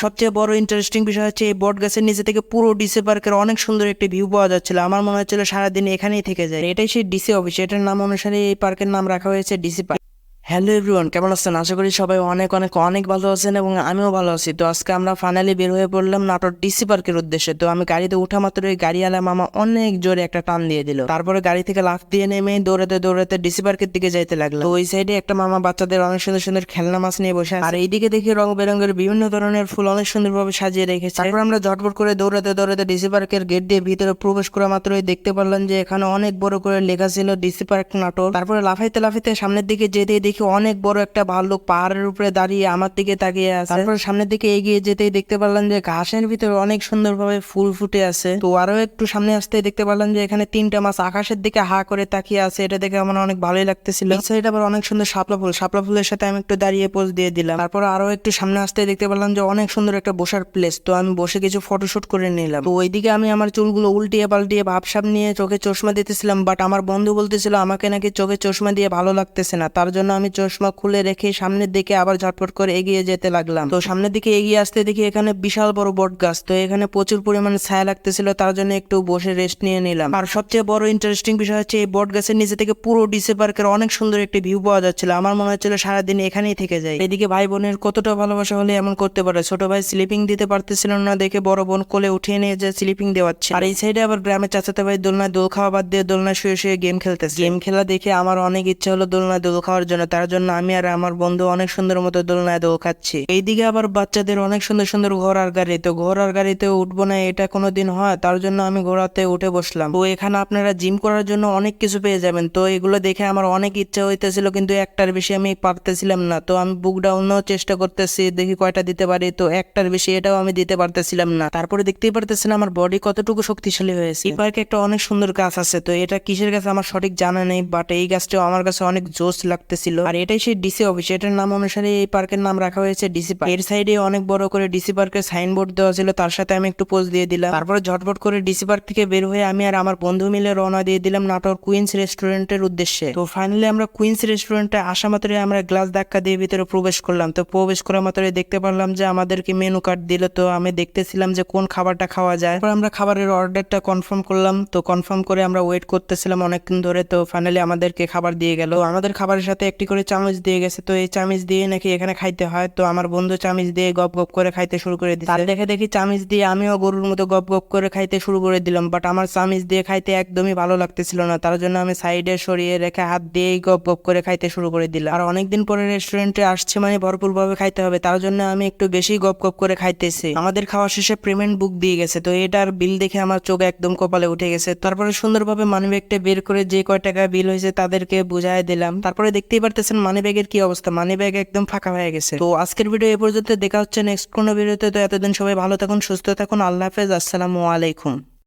সবচেয়ে বড় ইন্টারেস্টিং বিষয় হচ্ছে এই বট গাছের নিচে থেকে পুরো ডিসি পার্কের অনেক সুন্দর একটি ভিউ পাওয়া যাচ্ছিল। আমার মনে হচ্ছিল সারাদিন এখানেই থেকে যায়। এটাই সেই ডিসি অফিস, এটার নাম অনুসারে এই পার্কের নাম রাখা হয়েছে ডিসি পার্ক। হ্যালো এভরিওয়ান, কেমন আছেন? আশা করি সবাই অনেক অনেক অনেক ভালো আছেন এবং আমিও ভালো আছি। তো আজকে আমরা ফাইনালি বের হয়ে পড়লাম নাটোর ডিসি পার্কের উদ্দেশ্যে। তো আমি গাড়িতে উঠা মাত্র ওই গাড়িওয়ালা মামা অনেক জোরে একটা টান দিয়ে দিল। তারপরে গাড়ি থেকে লাফ দিয়ে নেমে দৌড়াতে দৌড়াতে ডিসি পার্কের দিকে যাইতে লাগলো। তো ওই সাইডে একটা মামা বাচ্চাদের অনেক সুন্দর সুন্দর খেলনা মাছ নিয়ে বসে আছে। আর এইদিকে দেখি রং বেরঙের বিভিন্ন ধরনের ফুল অনেক সুন্দরভাবে সাজিয়ে রেখেছে। তারপর আমরা ঝটপট করে দৌড়াতে দৌড়াতে ডিসি পার্কের গেট দিয়ে ভিতরে প্রবেশ করা মাত্রই দেখতে পারলাম যে এখানে অনেক বড় করে লেখা ছিল ডিসি পার্ক নাটোর। তারপরে লাফাইতে লাফাইতে সামনের দিকে যেতেই দেখি অনেক বড় একটা ভাল্লুক পাহাড়ের উপরে দাঁড়িয়ে আমার দিকে তাকিয়ে আছে। তারপরে সামনের দিকে এগিয়ে যেতেই দেখতে পারলাম যে ঘাসের ভিতরে অনেক সুন্দরভাবে ফুল ফুটে আছে। তো আরো একটু সামনে আসতে দেখতে পারলাম যে এখানে তিনটা মাছ আকাশের দিকে হা করে তাকিয়ে আছে। এটা দেখে আমার অনেক ভালোই লাগতেছিল। এটা আবার অনেক সুন্দর শাপলা ফুলের সাথে আমি একটু দাঁড়িয়ে পোজ দিয়ে দিলাম। তারপর আরো একটু সামনে আসতে দেখতে পারলাম যে অনেক সুন্দর একটা বসার প্লেস। তো আমি বসে কিছু ফটোশুট করে নিলাম। তো ওইদিকে আমি আমার চুলগুলো উল্টিয়ে পাল্টিয়ে ভাবসাব নিয়ে চোখে চশমা দিতেছিলাম, বাট আমার বন্ধু বলতেছিল আমাকে নাকি চোখে চশমা দিয়ে ভালো লাগতেছে না। তার জন্য আমি চশমা খুলে রেখে সামনের দিকে আবার ঝটপট করে এগিয়ে যেতে লাগলাম। তো সামনের দিকে এগিয়ে আসতে দেখি এখানে বিশাল বড় বট গাছ। তো এখানে প্রচুর পরিমাণে ছায়া লাগতেছিল, তার জন্য একটু বসে রেস্ট নিয়ে নিলাম। আর সবচেয়ে বড় ইন্টারেস্টিং বিষয় হচ্ছে এই বট গাছের নিচে থেকে পুরো ডিসি পার্কের অনেক সুন্দর একটি ভিউ পাওয়া যাচ্ছিল। আমার মনে হচ্ছিল সারাদিন এখানেই থেকে যায়। এদিকে ভাই বোনের কতটা ভালোবাসা হলে এমন করতে পারে। ছোট ভাই স্লিপিং দিতে পারতেছিল না দেখে বড় বোন কোলে উঠিয়ে নিয়ে যে স্লিপিং দেওয়াচ্ছে। আর এই সাইডে আবার গ্রামে চাচাতো ভাই দোলনায় দোল খাওয়া বাদ দিয়ে দোলনায় শুয়ে শুয়ে গেম খেলতেছে। গেম খেলা দেখে আমার অনেক ইচ্ছা হলো দোলনায় দোল খাওয়ার জন্য। তার জন্য আমি আর আমার বন্ধু অনেক সুন্দর মতো দোলনায় দোল খাচ্ছি। এইদিকে আবার বাচ্চাদের অনেক সুন্দর সুন্দর ঘোড়ার গাড়ি। তো ঘোড়ার গাড়িতে উঠবো না এটা কোনোদিন হয়, তার জন্য আমি ঘোড়াতে উঠে বসলাম। তো এখানে আপনারা জিম করার জন্য অনেক কিছু পেয়ে যাবেন। তো এগুলো দেখে আমার অনেক ইচ্ছা হইতেছিল, কিন্তু একটার বেশি আমি পারতেছিলাম না। তো আমি বুক ডাউনও চেষ্টা করতেছি, দেখি কয়টা দিতে পারি। তো একটার বেশি এটাও আমি দিতে পারতেছিলাম না। তারপরে দেখতেই পারতেছিলাম আমার বডি কতটুকু শক্তিশালী হয়েছে। এই পার্কে একটা অনেক সুন্দর গাছ আছে। তো এটা কিসের গাছ আমার সঠিক জানা নেই, বাট এই গাছটাও আমার কাছে অনেক জোস লাগতেছিল। আর এটাই সেই ডিসি অফিস, এটার নাম অনুসারে এই পার্কের নাম রাখা হয়েছে ডিসি পার্ক। এর সাইডে অনেক বড় করে ডিসি পার্কের সাইনবোর্ড দেওয়া ছিল, তার সাথে আমি একটু পোজ দিয়ে দিলাম। তারপরে ঝটপট করে ডিসি পার্ক থেকে বের হয়ে আমি আর আমার বন্ধু মিলে রওনা দিয়ে দিলাম নাটোর কুইন্স রেস্টুরেন্টের উদ্দেশ্যে। তো ফাইনালি আমরা কুইন্স রেস্টুরেন্টে আসা মাত্রই আমরা গ্লাস ধাক্কা দিয়ে ভিতরে প্রবেশ করলাম। তো প্রবেশ করা মাত্রই দেখতে পারলাম যে আমাদেরকে মেনু কার্ড দিল। তো আমি দেখতেছিলাম যে কোন খাবারটা খাওয়া যায়। তারপর আমরা খাবারের অর্ডারটা কনফার্ম করলাম। তো কনফার্ম করে আমরা ওয়েট করতেছিলাম অনেকক্ষণ ধরে। তো ফাইনালি আমাদেরকে খাবার দিয়ে গেল। আমাদের খাবারের সাথে একটি করে চামচ দিয়ে গেছে। তো এই চামচ দিয়ে নাকি এখানে খাইতে হয়। তো আমার বন্ধু চামচ দিয়ে গপ গপ করে খাইতে শুরু করে দিচ্ছে। তার দেখে দেখি চামচ দিয়ে আমিও গরুর মতো গপ গপ করে খাইতে শুরু করে দিলাম, বাট আমার চামচ দিয়ে খাইতে একদমই ভালো লাগতেছিল না। তার জন্য আমি সাইডে সরিয়ে রেখে হাত দিয়েই গপ গপ করে খাইতে শুরু করে দিলাম। আর অনেকদিন পরে রেস্টুরেন্টে আসছে মানে ভরপুর ভাবে খাইতে হবে, তার জন্য আমি একটু বেশি গপ গপ করে খাইতেছি। আমাদের খাওয়া শেষে পেমেন্ট বুক দিয়ে গেছে। তো এটার বিল দেখে আমার চোখ একদম কপালে উঠে গেছে। তারপরে সুন্দরভাবে মানিব্যাগটা বের করে যে কয় টাকা বিল হয়েছে তাদেরকে বুঝাই দিলাম। তারপরে দেখতেই পারতেছেন মানিব্যাগের কি অবস্থা, মানিব্যাগ একদম ফাঁকা হয়ে গেছে। তো আজকের ভিডিও এ পর্যন্ত, দেখা হচ্ছে নেক্সট কোনো ভিডিওতে। তো এতদিন সবাই ভালো থাকুন, সুস্থ থাকুন, আল্লাহ হাফেজ, আসসালামু আলাইকুম।